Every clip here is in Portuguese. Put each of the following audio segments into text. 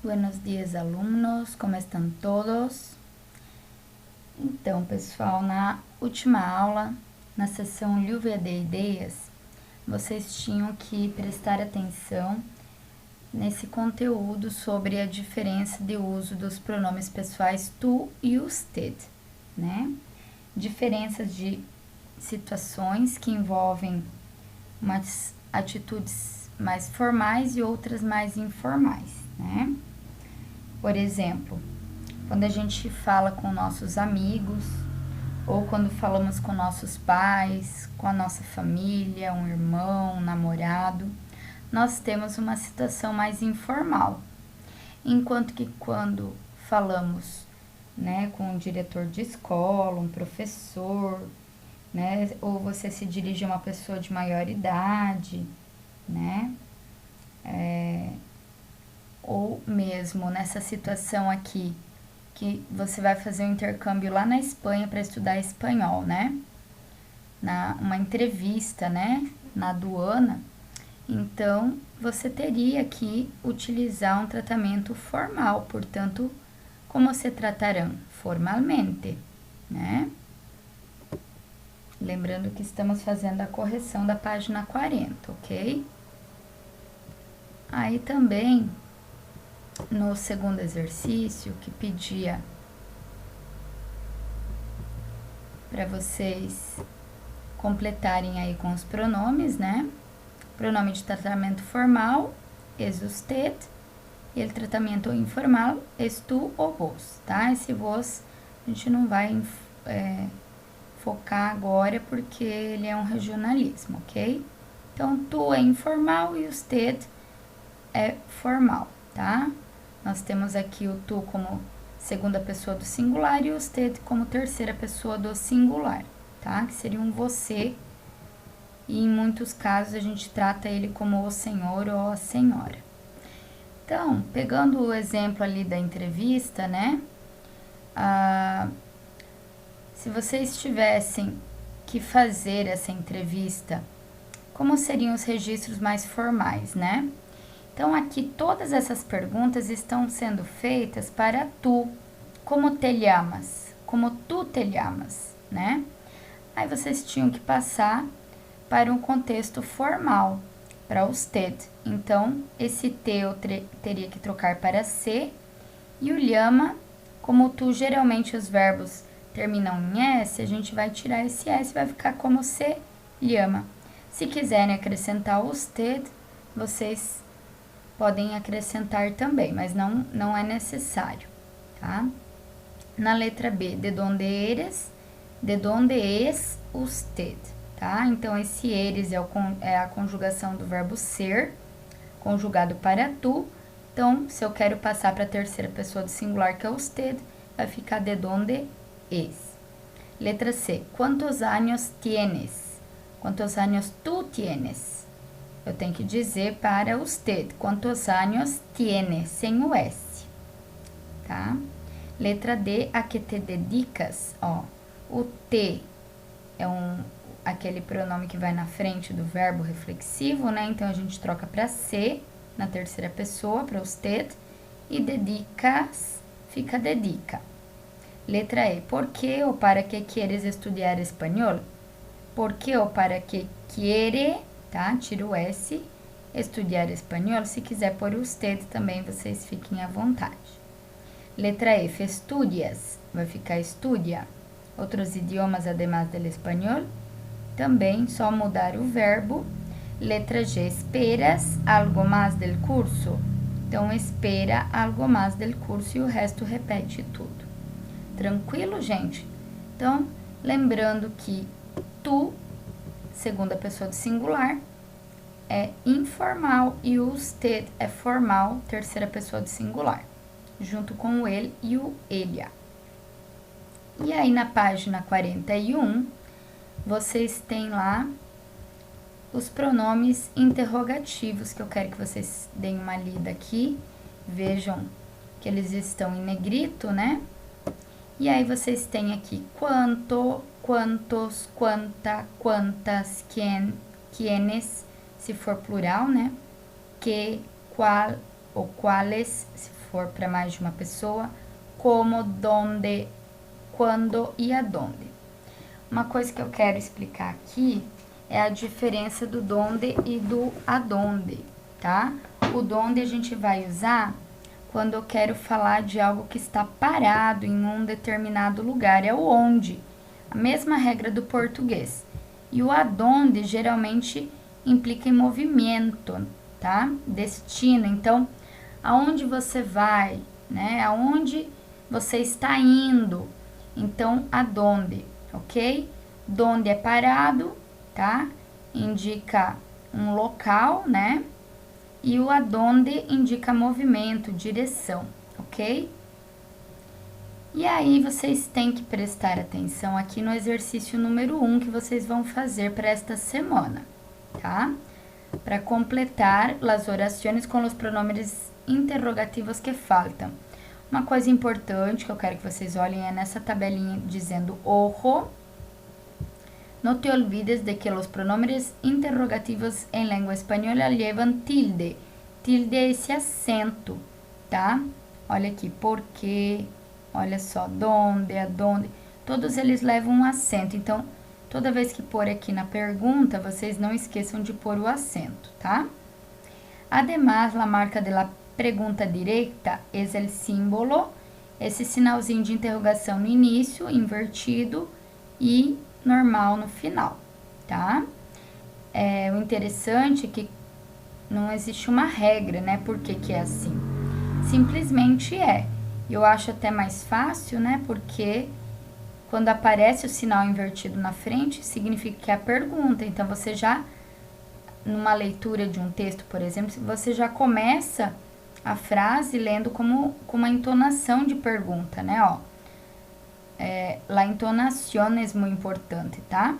Buenos dias, alunos, como estão todos? Então, pessoal, na última aula, na sessão Lluvia de Ideias, vocês tinham que prestar atenção nesse conteúdo sobre a diferença de uso dos pronomes pessoais tu e usted, né? Diferenças de situações que envolvem umas atitudes mais formais e outras mais informais, né? Por exemplo, quando a gente fala com nossos amigos, ou quando falamos com nossos pais, com a nossa família, um irmão, um namorado, nós temos uma situação mais informal. Enquanto que quando falamos, né, com um diretor de escola, um professor, né, ou você se dirige a uma pessoa de maior idade, né, ou mesmo nessa situação aqui, que você vai fazer um intercâmbio lá na Espanha para estudar espanhol, né? Uma entrevista, né? Na aduana. Então, você teria que utilizar um tratamento formal, portanto, como se tratarão? Formalmente, né? Lembrando que estamos fazendo a correção da página 40, ok? Aí também, no segundo exercício, que pedia para vocês completarem aí com os pronomes, né? Pronome de tratamento formal, es usted, e o tratamento informal, es tu ou vos, tá? Esse vos a gente não vai focar agora porque ele é um regionalismo, ok? Então, tu é informal e usted é formal, tá? Nós temos aqui o tu como segunda pessoa do singular e o usted como terceira pessoa do singular, tá? Que seria um você, e em muitos casos a gente trata ele como o senhor ou a senhora. Então, pegando o exemplo ali da entrevista, né? Se vocês tivessem que fazer essa entrevista, como seriam os registros mais formais, né? Então, aqui todas essas perguntas estão sendo feitas para tu. Como te llamas? Como tu te llamas, né? Aí vocês tinham que passar para um contexto formal, para usted. Então, esse te eu teria que trocar para se, e o llama, como tu, geralmente os verbos terminam em S, a gente vai tirar esse S e vai ficar como se llama. Se quiserem acrescentar o usted, vocês podem acrescentar também, mas não é necessário, tá? Na letra B, de donde eres, de donde es usted, tá? Então, esse eres é a conjugação do verbo ser, conjugado para tu. Então, se eu quero passar para a terceira pessoa do singular, que é usted, vai ficar de donde es. Letra C, quantos años tienes? Quantos años tu tienes? Eu tenho que dizer para usted, quantos años tiene, sem o S, tá? Letra D, a que te dedicas, ó, o te é aquele pronome que vai na frente do verbo reflexivo, né? Então, a gente troca para se, na terceira pessoa, para usted, e dedicas, fica dedica. Letra E, por que ou para que quieres estudar espanhol? Por que ou para que quiere, tá? Tira o S, estudar espanhol. Se quiser pôr usted também, vocês fiquem à vontade. Letra F, estudias, vai ficar estudia. Outros idiomas además del espanhol, também só mudar o verbo. Letra G, esperas algo mais del curso? Então, espera algo mais del curso e o resto repete tudo. Tranquilo, gente? Então, lembrando que tu, segunda pessoa do singular, é informal e o usted é formal, terceira pessoa do singular, junto com o ele e o elia. E aí, na página 41, vocês têm lá os pronomes interrogativos, que eu quero que vocês deem uma lida aqui, vejam que eles estão em negrito, né? E aí, vocês têm aqui quanto, quantos, quanta, quantas, quien, quienes, se for plural, né? Que, qual ou quales, se for para mais de uma pessoa, como, donde, quando e aonde. Uma coisa que eu quero explicar aqui é a diferença do donde e do aonde, tá? O donde a gente vai usar quando eu quero falar de algo que está parado em um determinado lugar, é o onde. A mesma regra do português. E o aonde geralmente implica em movimento, tá? Destino. Então, aonde você vai, né? Aonde você está indo. Então, aonde, ok? Donde é parado, tá? Indica um local, né? E o aonde indica movimento, direção, ok? E aí, vocês têm que prestar atenção aqui no exercício número 1 que vocês vão fazer para esta semana, tá? Para completar as orações com os pronomes interrogativos que faltam. Uma coisa importante que eu quero que vocês olhem é nessa tabelinha dizendo ojo. No te olvides de que os pronombres interrogativos em língua espanhola levam tilde. Tilde é esse acento, tá? Olha aqui, por quê? Olha só, donde, aonde. Todos eles levam um acento. Então, toda vez que pôr aqui na pergunta, vocês não esqueçam de pôr o acento, tá? Además, a marca da pergunta directa é o símbolo, esse sinalzinho de interrogação no início, invertido, e normal no final, tá? O interessante é que não existe uma regra, né? Por que que é assim? Simplesmente é. Eu acho até mais fácil, né? Porque quando aparece o sinal invertido na frente, significa que é a pergunta. Então, você já, numa leitura de um texto, por exemplo, você já começa a frase lendo com uma entonação de pergunta, né? Ó, la entonación es muy importante, tá?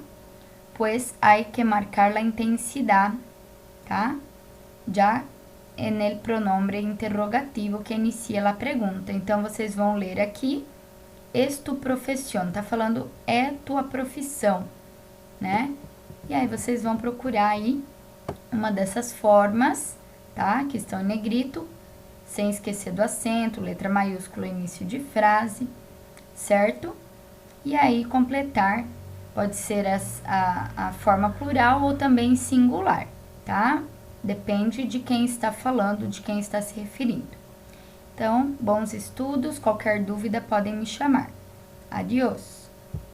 Pues hay que marcar la intensidad, tá? Já en el pronombre interrogativo que inicia a pergunta. Então, vocês vão ler aqui, es tu profesión, tá falando é tua profissão, né? E aí, vocês vão procurar aí uma dessas formas, tá? Que estão em negrito, sem esquecer do acento, letra maiúscula, início de frase, certo? E aí, completar, pode ser a forma plural ou também singular, tá? Depende de quem está falando, de quem está se referindo. Então, bons estudos, qualquer dúvida podem me chamar. Adiós!